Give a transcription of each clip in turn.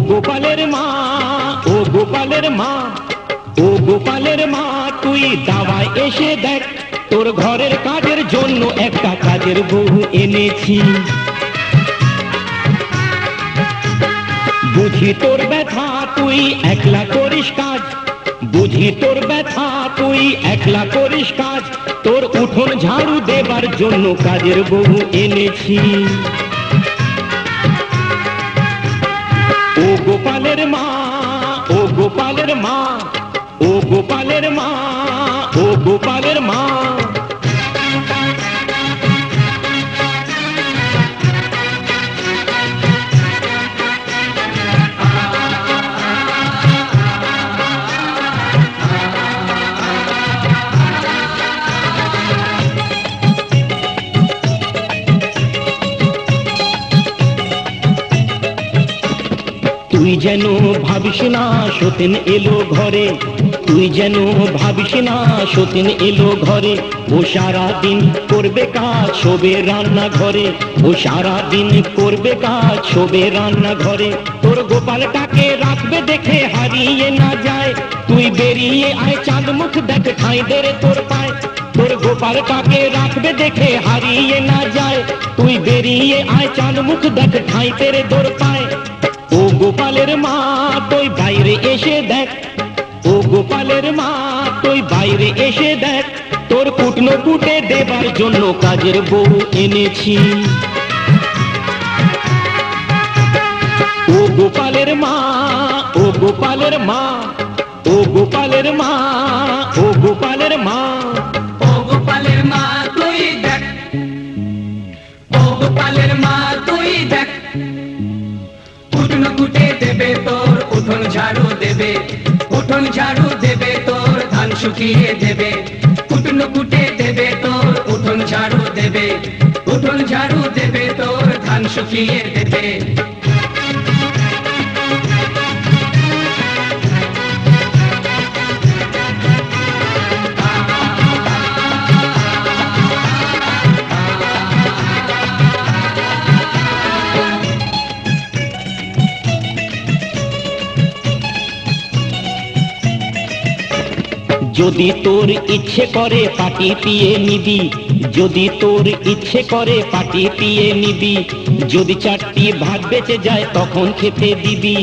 গোপালের মা, ও গোপালের মা, ও গোপালের মা, তুই দাওয়ায় এসে দেখ, তোর ঘরের কাজের জন্য একটা কাজের বউ এনেছি। বুঝি তোর ব্যথা তুই একলা করিস কাজ, বুঝি তোর ব্যথা তুই একলা করিস কাজ, তোর উঠোন ঝাড়ু দেবার জন্য কাজের বউ এনেছি। ও গোপালের মা, ও গোপালের মা, ও গোপালের মা, ও গোপালের মা। তুই যেন ভাবিস না সতীন এলো ঘরে, তুই যেন ভাবিস না সতীন এলো ঘরে, ও সারাদিন করবে কাজ শোবে রান্না ঘরে, ও সারাদিন করবে কাজ শোবে রান্না ঘরে। তোর গোপালটাকে রাখবে দেখে হারিয়ে না যায়, তুই বেরিয়ে আয় চাঁদ মুখ দেখ ঠাঁই দেরে তোর পায়। তোর গোপালটাকে রাখবে দেখে হারিয়ে না যায়, তুই বেরিয়ে আয় চাঁদ মুখ দেখ ঠাঁই তেরে তোর পায়। ও গোপালের মা তুই বাইরে এসে দেখ, ও গোপালের মা তুই বাইরে এসে দেখ, তোর কুটনো কুটে দেবার জন্য কাজের বউ এনেছি। ও গোপালের মা, ও গোপালের মা, ও গোপালের মা, ও গোপালের মা। ও গোপালের মা তুই দেখ, ও গোপালের মা তুই দেখ, উঠোন কুটে দেবে তোর উঠোন ঝাড়ু দেবে, উঠোন ঝাড়ু দেবে তোর ধান শুকিয়ে দেবে, উঠোন কুটে দেবে তোর উঠোন ঝাড়ু দেবে, উঠোন ঝাড়ু দেবে তোর ধান শুকিয়ে দেবে। যদি তোর ইচ্ছে করে পাটি পিয়ে নিবি, যদি তোর ইচ্ছে করে পাটি পিয়ে নিবি, যদি চারটি ভাগ বেঁচে যায় তখন খেতে দিবি,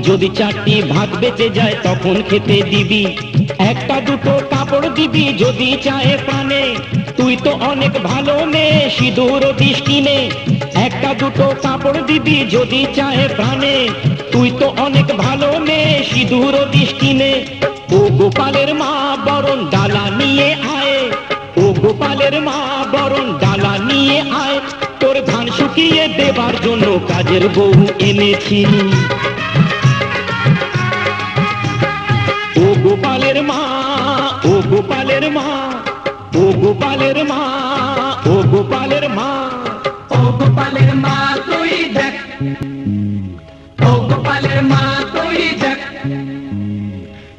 যদি চারটি ভাগ বেঁচে যায় তখন খেতে দিবি। একটা দুটো কাপড় দিবি যদি চায় প্রাণে, তুই তো অনেক ভালো মেয়ে সিঁদুর দিস কিনে। একটা দুটো কাপড় দিবি যদি চায় প্রাণে, তুই তো অনেক ভালো মেয়ে সিঁদুর দিস কিনে। ও গোপালের মা বরণ ডালা নিয়ে আয়, ও গোপালের মা বরণ ডালা নিয়ে আয়, তোর ধান শুকিয়ে দেবার জন্য কাজের বউ এনেছি। ও গোপালের মা, ও গোপালের মা, ও গোপালের মা, ও গোপালের মা। ও গোপালের মা তুই দেখ, ও গোপালের মা তুই দেখ,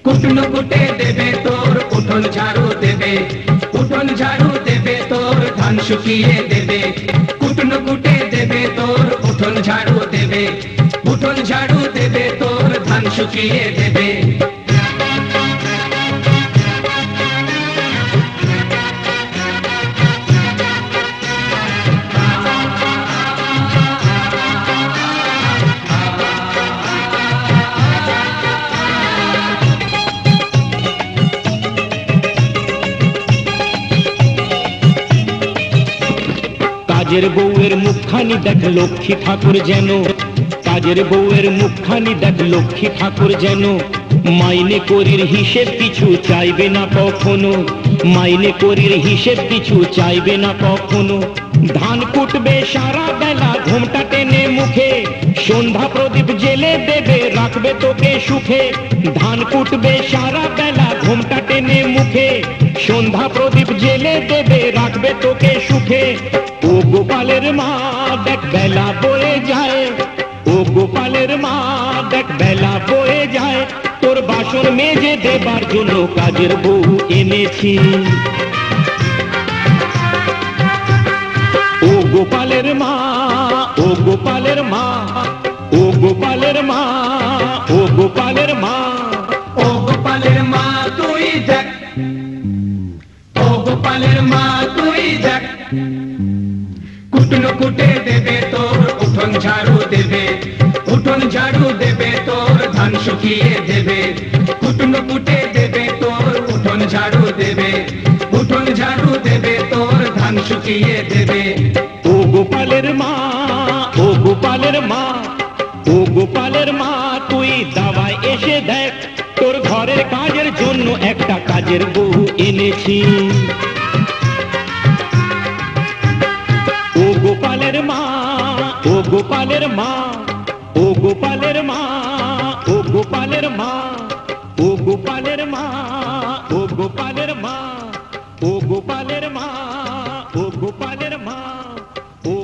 কুটনো কুটে দেবে তোর উঠোন ঝাড়ু দেবে, উঠোন ঝাড়ু দেবে তোর ধান শুকিয়ে দেবে, কুটনো কুটে দেবে তোর উঠোন ঝাড়ু দেবে, উঠোন ঝাড়ু দেবে তোর ধান শুকিয়ে দেবে। কাজের বউয়ের মুখখানি দেখ লক্ষ্মী ঠাকুর যেন, কাজের বউয়ের মুখখানি দেখ লক্ষ্মী ঠাকুর যেন, মাইনে করির হিসেব কিছু চাইবে না কখনো, মাইনে করির হিসেব কিছু চাইবে না কখনো, ধান কুটবে সারা বেলা ঘোমটা টেনে মুখে, সন্ধ্যা প্রদীপ জেলে দেবে রাখবে তোকে সুখে। ধান কুটবে সারা বেলা ঘোমটা টেনে মুখে, সন্ধ্যা প্রদীপ জেলে দেবে রাখবে তোকে সুখে। ও গোপালের মা দেখ বেলা বয়ে যায়, ও গোপালের মা দেখ বেলা বয়ে যায়, তোর বাসন মেজে দেবার জন্য কাজের বউ এনেছি। ও গোপালের মা, ও গোপালের মা, ও গোপালের মা, ও গোপালের মা। ও গোপালের মা তুই দেখ, ও গোপালের মা তুই দেখ, কুটনো কুটে দেবে তোর উঠোন ঝাড়ু দেবে, উঠোন ঝাড়ু দেবে তোর ধান শুকিয়ে দেবে। কুটনো কুটে দেবে তোর উঠোন ঝাড়ু দেবে, উঠোন ঝাড়ু দেবে তোর ধান শুকিয়ে দেবে। ও গোপালের মা, ও গোপালের মা, ও গোপালের মা তুই দাওয়ায় এসে দেখ, তোর ঘরের কাজের জন্য একটা কাজের বউ এনেছি। ও গোপালের মা, ও গোপালের মা, ও গোপালের মা, ও গোপালের মা, ও গোপালের মা, ও গোপালের মা, ও গোপালের মা, ও গোপালের মা, ও